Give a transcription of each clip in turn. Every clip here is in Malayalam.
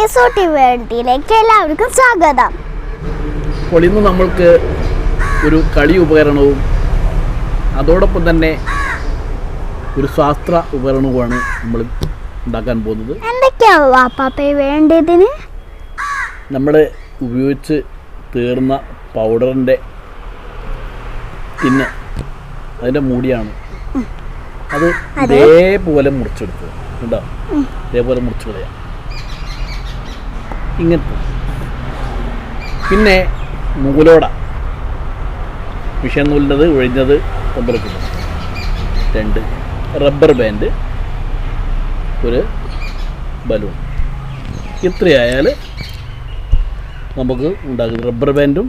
ഐസോട്ടി വേൾഡിലേക്ക് എല്ലാവർക്കും സ്വാഗതം. അപ്പോൾ ഇന്ന് നമ്മൾക്ക് ഒരു കളി ഉപകരണവും അതോടൊപ്പം തന്നെ ഒരു ശാസ്ത്ര ഉപകരണവുമാണ് നമ്മൾ ഉണ്ടാക്കാൻ പോകുന്നത്. എന്തൊക്കെയാണ് വാപ്പാപ്പേ വേണ്ടതിന്? നമ്മൾ ഉപയോഗിച്ച് തീർന്ന പൗഡറിൻ്റെ ടിന്ന്, അതിൻ്റെ മൂടിയാണ് അത്. ഇതേപോലെ മുറിച്ചെടുക്കുക കേട്ടോ, ഇതേപോലെ മുറിച്ച് കളയാം ഇങ്ങനത്തെ. പിന്നെ നൂലോട, മിഷൻ നൂലിൻ്റെത് ഒഴിഞ്ഞത് 9 കിലോ, 2 റബ്ബർ ബാൻഡ്, ഒരു ബലൂൺ. ഇത്രയായാൽ നമുക്ക് ഉണ്ടാക്കുന്നത്. റബ്ബർ ബാൻഡും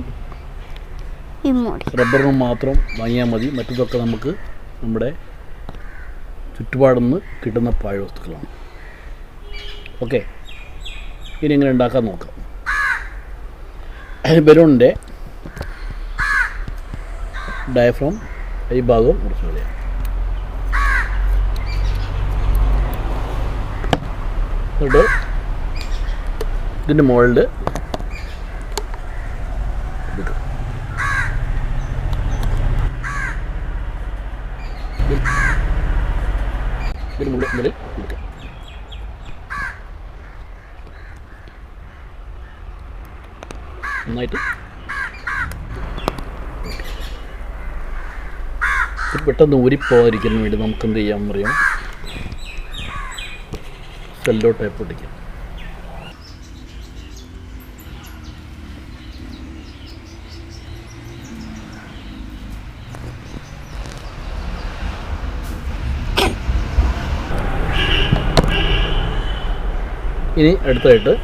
റബ്ബറിനും മാത്രം വാങ്ങിയാൽ മതി. മറ്റതൊക്കെ നമുക്ക് നമ്മുടെ ചുറ്റുപാടുന്ന് കിട്ടുന്ന പാഴ്വസ്തുക്കളാണ്. ഓക്കെ, ഇനി എങ്ങനെ ഉണ്ടാക്കാൻ നോക്കാം. ബലൂണിൻ്റെ ഡയഫ്രം ഈ ഭാഗവും മുറിച്ച് കളയാം. എന്നിട്ട് ഇതിൻ്റെ മുകളിൽ എടുക്കും. ഇതിന് മുകളിൽ എടുക്കാം. നന്നായിട്ട് പെട്ടെന്ന് ഊരിപ്പോകാതിരിക്കാൻ വേണ്ടി നമുക്ക് എന്ത് ചെയ്യാൻ അറിയാം, സെല്ലോ ടൈപ്പ് ഒട്ടിക്കാം. ഇനി അടുത്തായിട്ട്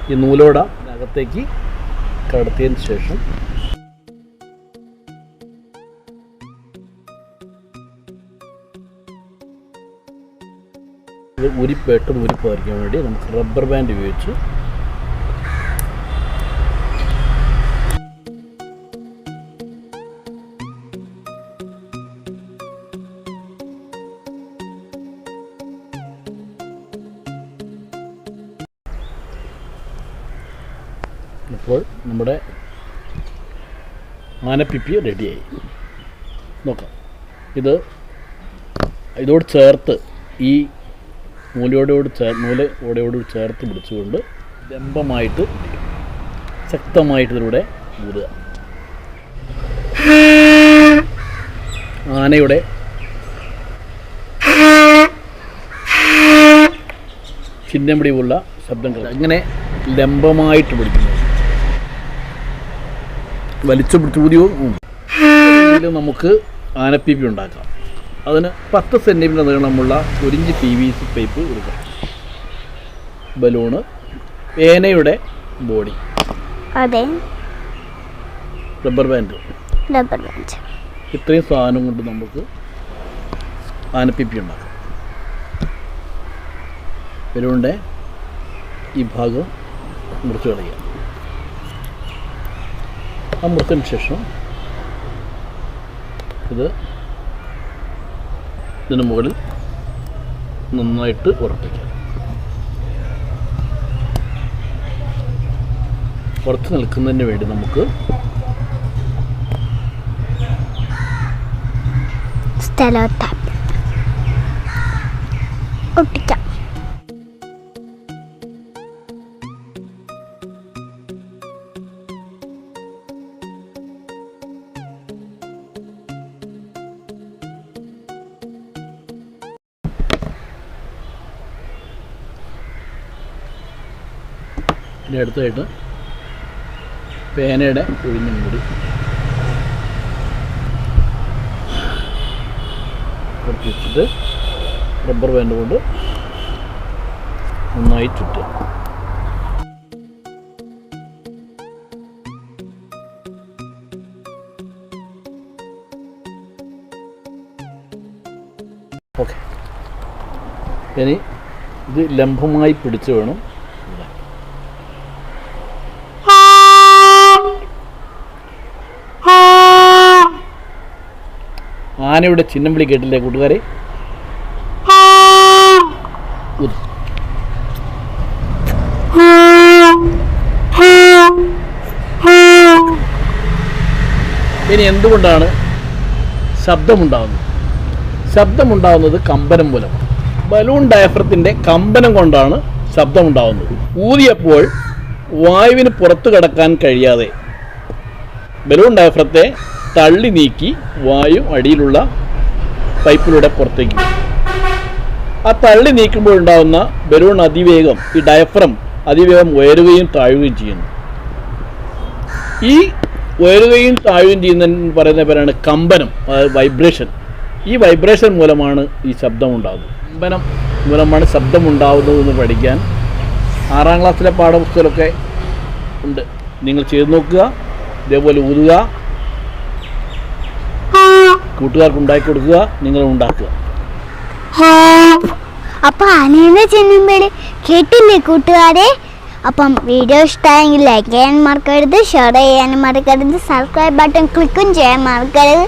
ഈ നൂലോട അകത്തേക്ക് കടത്തിയതിന് ശേഷം ഇത് പെട്ടെന്ന് ഊരിപ്പോയിരിക്കാൻ വേണ്ടി നമുക്ക് റബ്ബർ ബാൻഡ് ഉപയോഗിച്ച് ഇപ്പോൾ നമ്മുടെ ആനപ്പിപ്പി റെഡിയായി. നോക്കാം. ഇതോട് ചേർത്ത് ഈ നൂലോടോട് ചേർത്ത് പിടിച്ചുകൊണ്ട് ലംബമായിട്ട് ശക്തമായിട്ട് ഇതിലൂടെ ഊതുക. ആനയുടെ ചിഹ്നം പിടിയുള്ള ശബ്ദങ്ങൾ അങ്ങനെ ലംബമായിട്ട് പിടിക്കുന്നത്. വലിച്ചു പിടിച്ചൂതിയോ നമുക്ക് ആനപ്പിപ്പി ഉണ്ടാക്കാം. അതിന് 10 സെൻറ്റിമീറ്റർ നീളമുള്ള 1 ഇഞ്ച് PVC പൈപ്പ് കൊടുക്കാം. ബലൂണ്, പേനയുടെ ബോഡി, അതെ, റബ്ബർ ബാൻഡ്, ഇത്രയും സാധനം കൊണ്ട് നമുക്ക് ആനപ്പിപ്പി ഉണ്ടാക്കാം. ബലൂണിൻ്റെ ഈ ഭാഗം മുറിച്ച് കളയുക. ആ മുറിച്ചതിന് ശേഷം ഇതിന് മുകളിൽ നന്നായിട്ട് ഉറപ്പിക്കാം. ഉറച്ചു നിൽക്കുന്നതിന് വേണ്ടി നമുക്ക് ഒട്ടിക്കാം. ഇനി അടുത്തായിട്ട് പേനയുടെ ഒഴിഞ്ഞ മൂടി കുറച്ച് വെച്ചിട്ട് റബ്ബർ ബാൻഡ് കൊണ്ട് നന്നായി ചുറ്റുക. ഓക്കെ, ഇനി ഇത് ലംബമായി പിടിച്ച് വേണം. ആനയുടെ ചിഹ്നം വിളി കേട്ടില്ലേ കൂട്ടുകാരെ? ഇനി എന്തുകൊണ്ടാണ് ശബ്ദമുണ്ടാകുന്നത്? ശബ്ദമുണ്ടാകുന്നത് കമ്പനം മൂലമാണ്. ബലൂൺ ഡയഫ്രത്തിൻ്റെ കമ്പനം കൊണ്ടാണ് ശബ്ദമുണ്ടാകുന്നത്. ഊതിയപ്പോൾ വായുവിന് പുറത്തു കടക്കാൻ കഴിയാതെ ബലൂൺ ഡയഫ്രത്തെ തള്ളി നീക്കി വായു അടിയിലുള്ള പൈപ്പിലൂടെ പുറത്തേക്ക് വരും. ആ തള്ളി നീക്കുമ്പോൾ ഉണ്ടാകുന്ന ബലൂൺ അതിവേഗം, ഈ ഡയഫ്രം അതിവേഗം ഉയരുകയും താഴുകയും ചെയ്യുന്നു. ഈ ഉയരുകയും താഴുകയും ചെയ്യുന്നതിന് പറയുന്ന പേരാണ് കമ്പനം, അതായത് വൈബ്രേഷൻ. ഈ വൈബ്രേഷൻ മൂലമാണ് ഈ ശബ്ദം ഉണ്ടാകുന്നത്. കമ്പനം മൂലമാണ് ശബ്ദം ഉണ്ടാകുന്നതെന്ന് പഠിക്കാൻ 6ാം ക്ലാസ്സിലെ പാഠപുസ്തകമൊക്കെ ഉണ്ട്. നിങ്ങൾ ചെയ്ത് നോക്കുക, ഇതേപോലെ ഊതുക, കൂട്ടുകാർക്ക് ഉണ്ടാക്കി കൊടുക്കുക, നിങ്ങൾ ഉണ്ടാക്കുക. അപ്പൊ അനിയനെ ചെല്ലുമ്പോഴേ കേട്ടില്ലേ കൂട്ടുകാരെ? അപ്പം വീഡിയോ ഇഷ്ടമായെങ്കിൽ ലൈക്ക് ചെയ്യാൻ മറക്കരുത്, ഷെയർ ചെയ്യാനും മറക്കരുത്, സബ്സ്ക്രൈബ് ബട്ടൺ ക്ലിക്കും ചെയ്യാൻ മറക്കരുത്.